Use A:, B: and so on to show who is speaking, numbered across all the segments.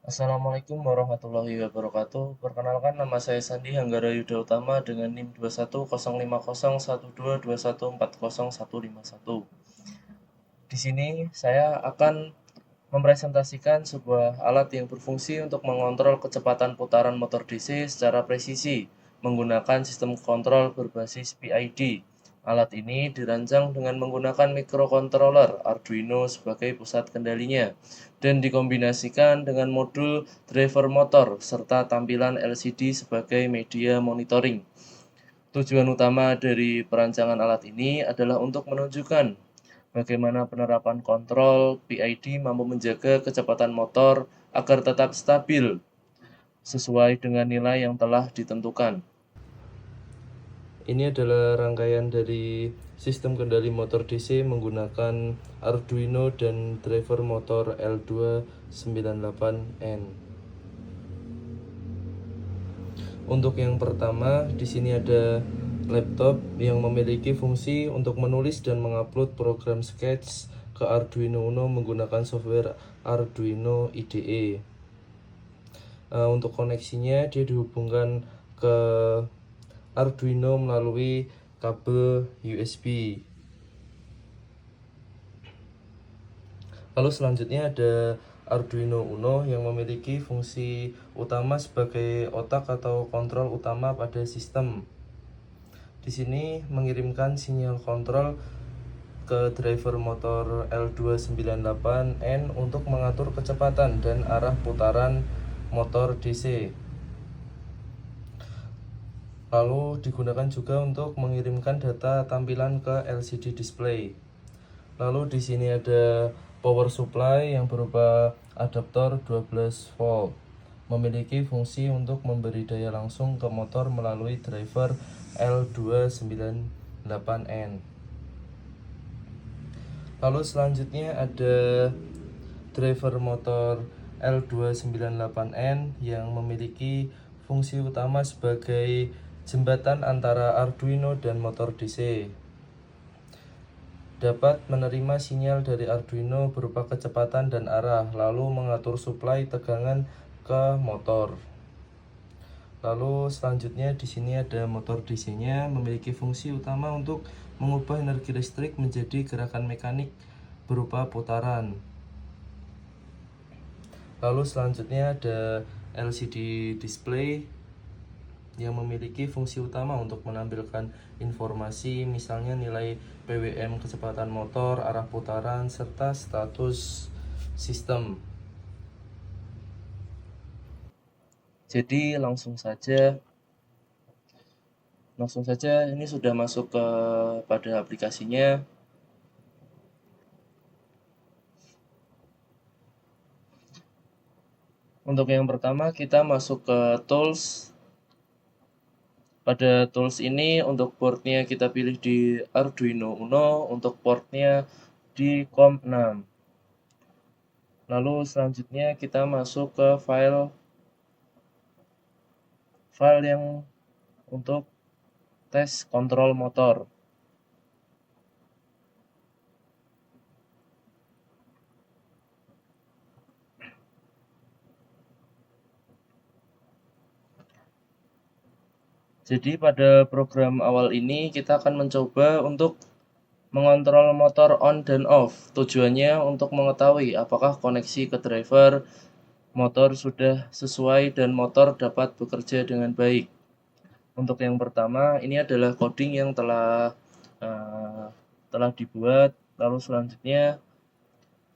A: Assalamualaikum warahmatullahi wabarakatuh. Perkenalkan, nama saya Sandi Hanggara Yuda Utama dengan NIM 2105012121404151. Di sini saya akan mempresentasikan sebuah alat yang berfungsi untuk mengontrol kecepatan putaran motor DC secara presisi menggunakan sistem kontrol berbasis PID. Alat ini dirancang dengan menggunakan microcontroller Arduino sebagai pusat kendalinya dan dikombinasikan dengan modul driver motor serta tampilan LCD sebagai media monitoring. Tujuan utama dari perancangan alat ini adalah untuk menunjukkan bagaimana penerapan kontrol PID mampu menjaga kecepatan motor agar tetap stabil sesuai dengan nilai yang telah ditentukan. Ini adalah rangkaian dari sistem kendali motor DC menggunakan Arduino dan driver motor L298N. Untuk yang pertama, di sini ada laptop yang memiliki fungsi untuk menulis dan mengupload program Sketch ke Arduino Uno menggunakan software Arduino IDE. Untuk koneksinya, dia dihubungkan ke Arduino melalui kabel USB. Lalu selanjutnya ada Arduino Uno yang memiliki fungsi utama sebagai otak atau kontrol utama pada sistem. Di sini mengirimkan sinyal kontrol ke driver motor L298N untuk mengatur kecepatan dan arah putaran motor DC. Lalu digunakan juga untuk mengirimkan data tampilan ke LCD display. Lalu di sini ada power supply yang berupa adaptor 12 volt. Memiliki fungsi untuk memberi daya langsung ke motor melalui driver L298N. Lalu selanjutnya ada driver motor L298N yang memiliki fungsi utama sebagai jembatan antara Arduino dan motor DC. Dapat menerima sinyal dari Arduino berupa kecepatan dan arah, lalu mengatur suplai tegangan ke motor. Lalu selanjutnya di sini ada motor DC-nya memiliki fungsi utama untuk mengubah energi listrik menjadi gerakan mekanik berupa putaran. Lalu selanjutnya ada LCD display yang memiliki fungsi utama untuk menampilkan informasi misalnya nilai PWM kecepatan motor, arah putaran, serta status sistem. Jadi langsung saja ini sudah masuk ke pada aplikasinya. Untuk yang pertama kita masuk ke tools. Pada tools ini untuk portnya kita pilih di Arduino Uno, untuk portnya di COM6. Lalu selanjutnya kita masuk ke file yang untuk tes kontrol motor. Jadi pada program awal ini kita akan mencoba untuk mengontrol motor on dan off. Tujuannya untuk mengetahui apakah koneksi ke driver motor sudah sesuai dan motor dapat bekerja dengan baik. Untuk yang pertama, ini adalah coding yang telah dibuat. Lalu selanjutnya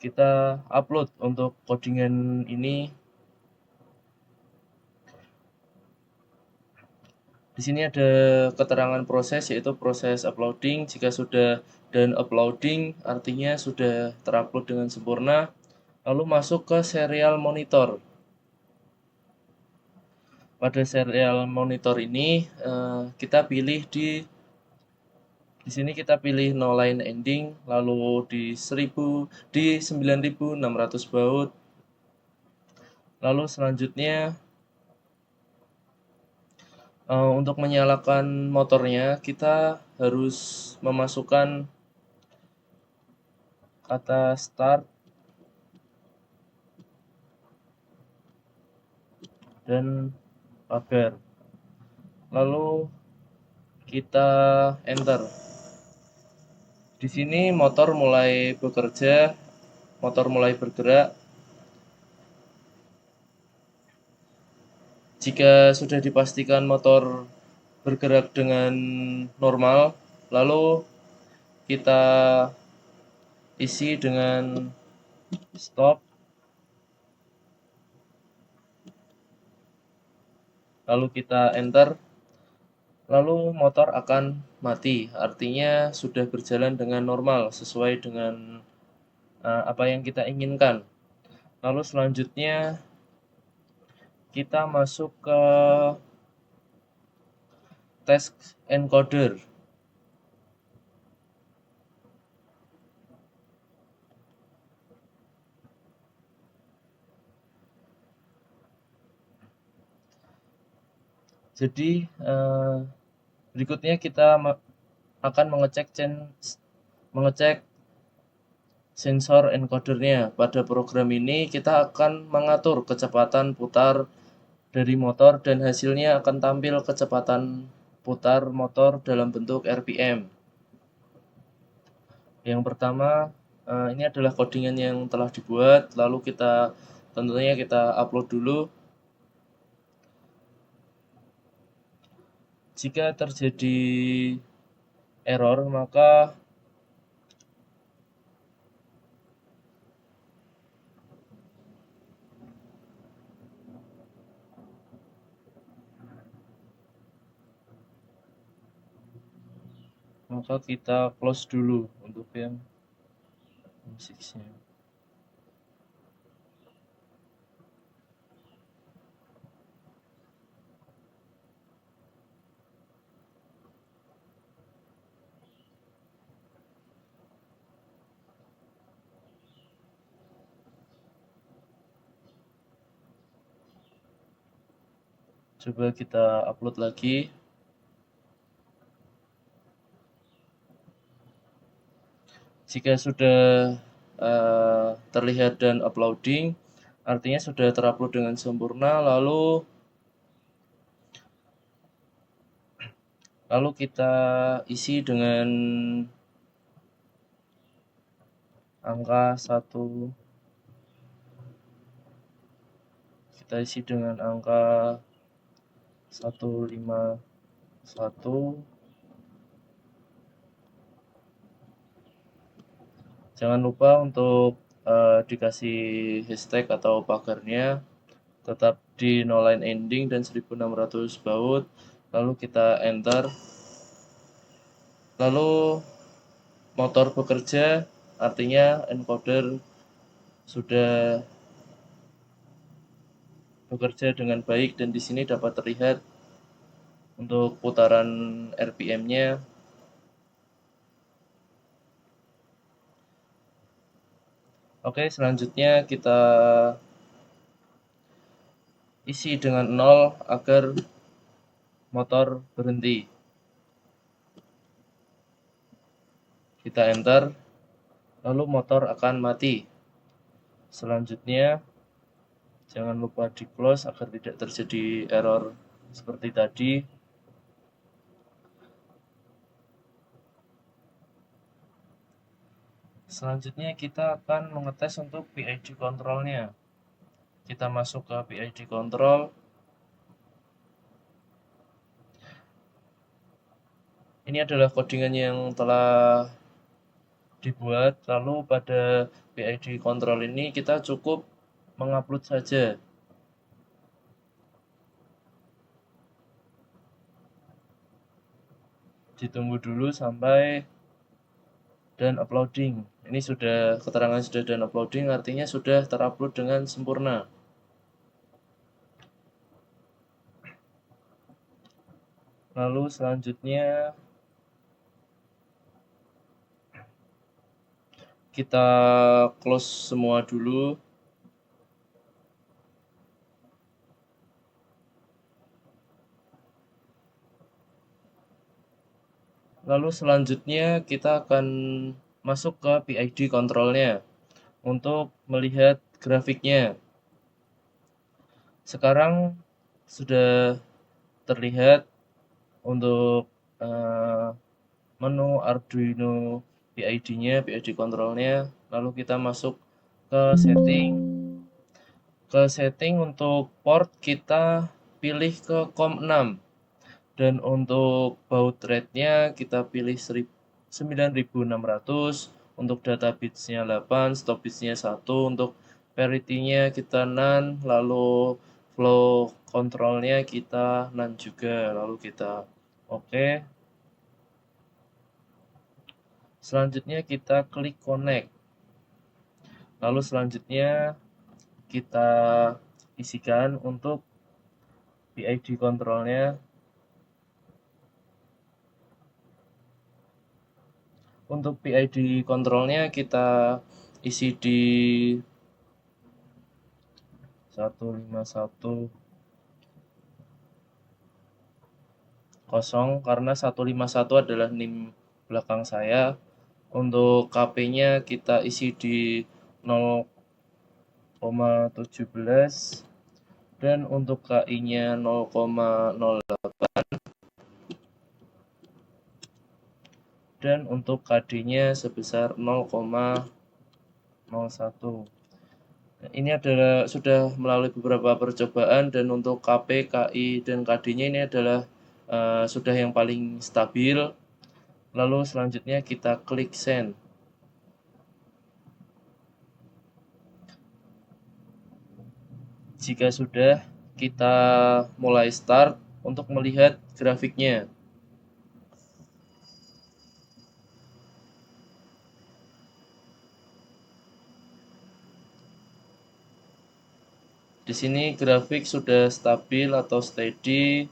A: kita upload untuk codingan ini. Di sini ada keterangan proses, yaitu proses uploading. Jika sudah dan uploading, artinya sudah terupload dengan sempurna. Lalu masuk ke serial monitor. Pada serial monitor ini kita pilih di sini kita pilih no line ending, lalu di 9600 baud. Lalu selanjutnya untuk menyalakan motornya kita harus memasukkan kata start. dan pagar. Lalu kita enter. Di sini motor mulai bekerja, motor mulai bergerak. Jika sudah dipastikan motor bergerak dengan normal, lalu kita isi dengan stop, lalu kita enter, lalu motor akan mati. Artinya sudah berjalan dengan normal sesuai dengan apa yang kita inginkan. Lalu selanjutnya kita masuk ke test encoder. Jadi berikutnya kita akan mengecek sensor encodernya. Pada program ini kita akan mengatur kecepatan putar dari motor dan hasilnya akan tampil kecepatan putar motor dalam bentuk RPM. Yang pertama, ini adalah codingan yang telah dibuat, lalu tentunya kita upload dulu. Jika terjadi error, maka kita close dulu untuk yang musiknya. Coba kita upload lagi. Jika sudah terlihat dan uploading, artinya sudah terupload dengan sempurna. Lalu kita isi dengan angka 1. Kita isi dengan angka 151. Jangan lupa untuk dikasih hashtag atau pagarnya tetap di no line ending dan 1600 baud. Lalu kita enter. Lalu motor bekerja, artinya encoder sudah bekerja dengan baik dan di sini dapat terlihat untuk putaran RPM-nya. Oke, selanjutnya kita isi dengan 0 agar motor berhenti. Kita enter, lalu motor akan mati. Selanjutnya, jangan lupa di close agar tidak terjadi error seperti tadi. Selanjutnya kita akan mengetes untuk PID control-nya. Kita masuk ke PID control. Ini adalah codingan yang telah dibuat. Lalu pada PID control ini kita cukup mengupload saja. Ditunggu dulu sampai dan uploading. Ini sudah keterangan sudah dan uploading, artinya sudah terupload dengan sempurna. Lalu selanjutnya kita close semua dulu. Lalu selanjutnya kita akan masuk ke PID control-nya untuk melihat grafiknya. Sekarang sudah terlihat untuk menu Arduino PID-nya, PID control-nya. Lalu kita masuk ke setting. Ke setting untuk port kita pilih ke COM6. Dan untuk baud rate-nya kita pilih 9600, untuk data bits-nya 8, stop bits-nya 1, untuk parity-nya kita none, lalu flow control-nya kita none juga, lalu kita oke. Selanjutnya kita klik connect. Lalu selanjutnya kita isikan untuk PID control-nya. Untuk PID control-nya kita isi di 1510, karena 151 adalah NIM belakang saya. Untuk KP-nya kita isi di 0,17 dan untuk KI-nya 0,08 dan untuk KD-nya sebesar 0,01. Ini adalah sudah melalui beberapa percobaan, dan untuk KP, KI, dan KD-nya ini adalah sudah yang paling stabil. Lalu selanjutnya kita klik send. Jika sudah, kita mulai start untuk melihat grafiknya. Di sini grafik sudah stabil atau steady.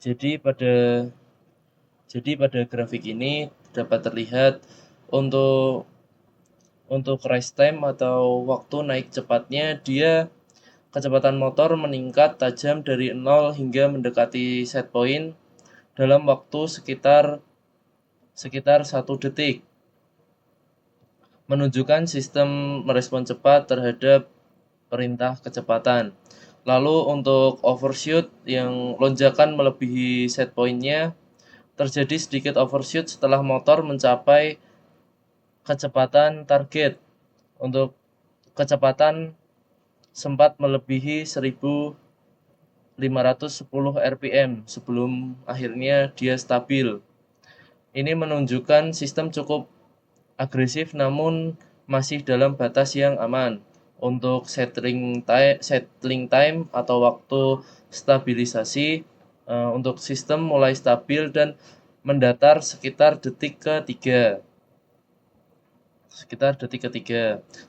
A: Jadi pada grafik ini dapat terlihat untuk rise time atau waktu naik cepatnya, dia kecepatan motor meningkat tajam dari 0 hingga mendekati set point dalam waktu sekitar 1 detik. Menunjukkan sistem merespon cepat terhadap perintah kecepatan. Lalu untuk overshoot yang lonjakan melebihi set point-nya, terjadi sedikit overshoot setelah motor mencapai kecepatan target. Untuk kecepatan sempat melebihi 1510 rpm sebelum akhirnya dia stabil. Ini menunjukkan sistem cukup agresif namun masih dalam batas yang aman. Untuk settling time atau waktu stabilisasi, untuk sistem mulai stabil dan mendatar sekitar detik ketiga.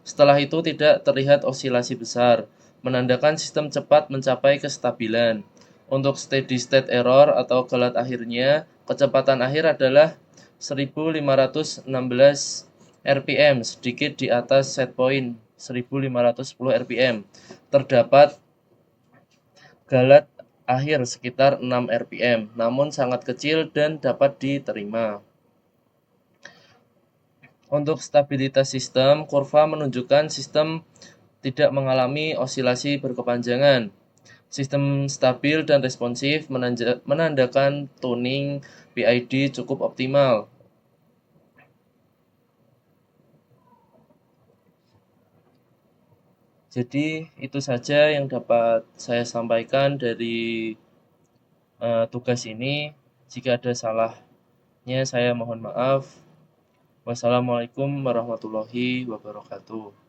A: Setelah itu tidak terlihat osilasi besar, menandakan sistem cepat mencapai kestabilan. Untuk steady state error atau galat akhirnya, kecepatan akhir adalah 1516 rpm, sedikit di atas set point 1510 rpm. Terdapat galat akhir sekitar 6 rpm, namun sangat kecil dan dapat diterima. Untuk stabilitas sistem, kurva menunjukkan sistem tidak mengalami osilasi berkepanjangan. Sistem stabil dan responsif menandakan tuning PID cukup optimal. Jadi itu saja yang dapat saya sampaikan dari tugas ini. Jika ada salahnya saya mohon maaf. Wassalamualaikum warahmatullahi wabarakatuh.